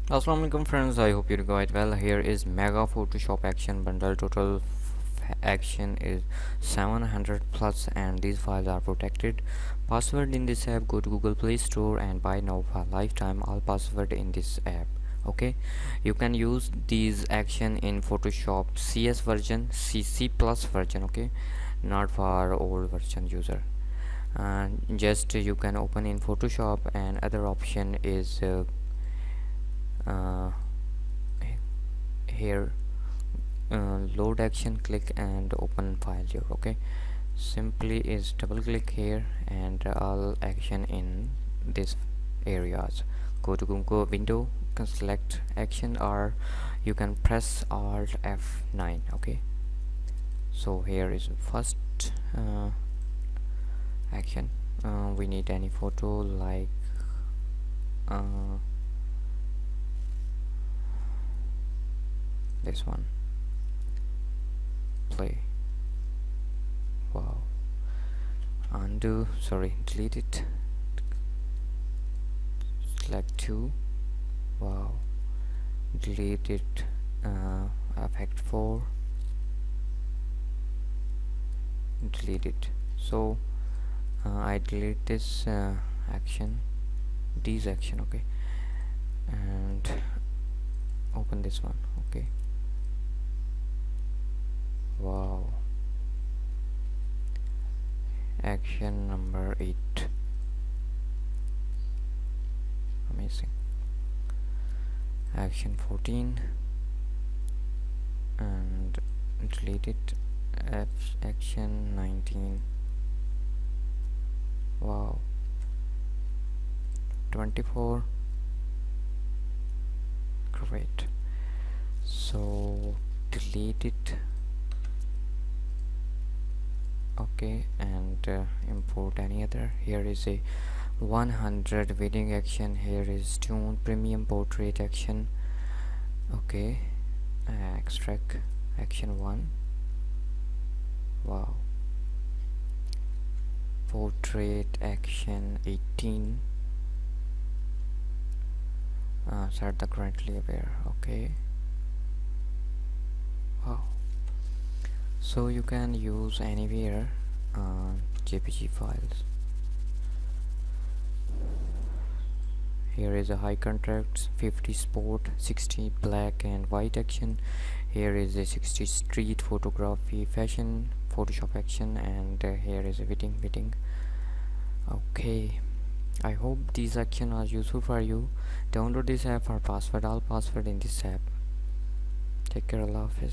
Assalamualaikum friends, I hope you're quite well. Here is mega Photoshop action bundle. Total action is 700 plus and these files are protected. Password in this app, go to Google Play Store and buy now for lifetime all password in this app. Okay, you can use these action in Photoshop CS version, CC plus version. Okay, not for old version user. And just you can open in Photoshop, and other option is uh, here load action, click and open file here. Okay, simply is double click here and all action in this areas. Go to Google window, you can select action or you can press alt F9. Okay, so here is first action. We need any photo like this one. Play. Wow. Undo, sorry, delete it. Select 2. Wow. Delete it. Effect 4. Delete it. So I delete this action, these action. Okay, and open this one. Okay, wow, action number 8, amazing. Action 14 and delete it. Action 19, wow. 24, great. So delete it. Okay, and import any other. Here is a 100 wedding action. Here is tune premium portrait action. Okay, extract action 1. Wow, portrait action 18. Set the currently aware. Okay, wow. So you can use anywhere JPG files. Here is a high contrast, 50 sport, 60 black and white action. Here is a 60 street photography fashion Photoshop action, and here is a wedding. Okay, I hope these action are useful for you. Download this app for password, all password in this app. Take care, Allah Hafiz.